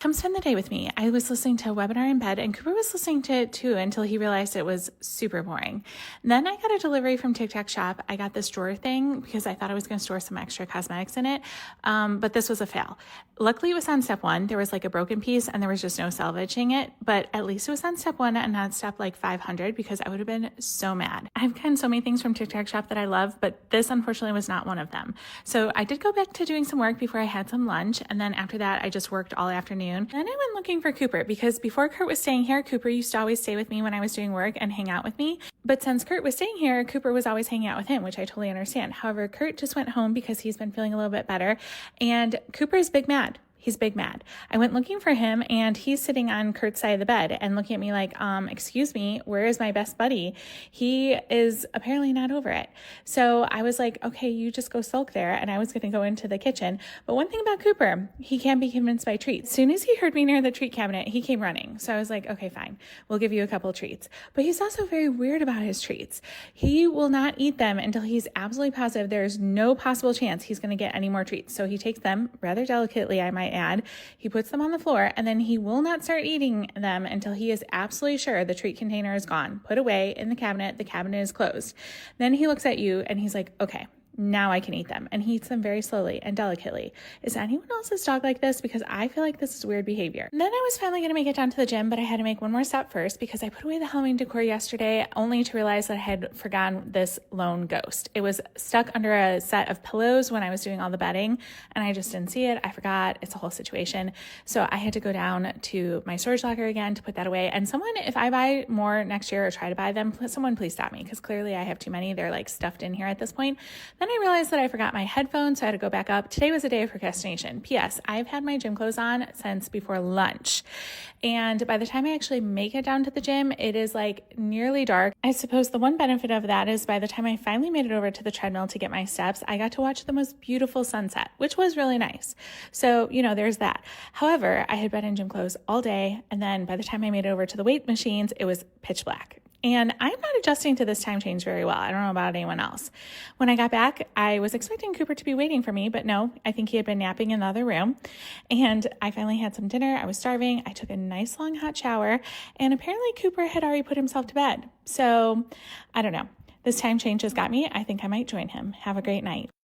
come spend the day with me. I was listening to a webinar in bed, and Cooper was listening to it too until he realized it was super boring. And then I got a delivery from TikTok Shop. I got this drawer thing because I thought I was going to store some extra cosmetics in it, but this was a fail. Luckily, it was on step 1. There was like a broken piece and there was just no salvaging it, but at least it was on step 1 and not step like 500 because I would have been so mad. I've gotten so many things from TikTok Shop that I love, but this unfortunately was not one of them. So I did go back to doing some work before I had some lunch, and then after that, I just worked all afternoon. Then I went looking for Cooper because before Curt was staying here, Cooper used to always stay with me when I was doing work and hang out with me. But since Curt was staying here, Cooper was always hanging out with him, which I totally understand. However, Curt just went home because he's been feeling a little bit better, and Cooper is big mad. He's big mad. I went looking for him and he's sitting on Curt's side of the bed and looking at me like, excuse me, where is my best buddy? He is apparently not over it. So I was like, okay, you just go sulk there. And I was going to go into the kitchen. But one thing about Cooper, he can't be convinced by treats. As soon as he heard me near the treat cabinet, he came running. So I was like, okay, fine. We'll give you a couple treats. But he's also very weird about his treats. He will not eat them until he's absolutely positive there's no possible chance he's going to get any more treats. So he takes them rather delicately, I might add. He puts them on the floor, and then he will not start eating them until he is absolutely sure the treat container is gone, put away in the cabinet is closed. Then he looks at you and he's like, okay, now I can eat them. And he eats them very slowly and delicately. Is anyone else's dog like this? Because I feel like this is weird behavior. Then I was finally going to make it down to the gym, but I had to make one more stop first because I put away the Halloween decor yesterday only to realize that I had forgotten this lone ghost. It was stuck under a set of pillows when I was doing all the bedding, and I just didn't see it. I forgot. It's a whole situation. So I had to go down to my storage locker again to put that away. And someone, if I buy more next year or try to buy them, someone please stop me because clearly I have too many. They're like stuffed in here at this point. Then I realized that I forgot my headphones, so I had to go back up. Today was a day of procrastination. P.S. I've had my gym clothes on since before lunch. And by the time I actually make it down to the gym, it is like nearly dark. I suppose the one benefit of that is by the time I finally made it over to the treadmill to get my steps, I got to watch the most beautiful sunset, which was really nice. So, there's that. However, I had been in gym clothes all day. And then by the time I made it over to the weight machines, it was pitch black. And I'm not adjusting to this time change very well. I don't know about anyone else. When I got back, I was expecting Cooper to be waiting for me, but no, I think he had been napping in the other room. And I finally had some dinner. I was starving. I took a nice long hot shower, and apparently Cooper had already put himself to bed. So I don't know. This time change has got me. I think I might join him. Have a great night.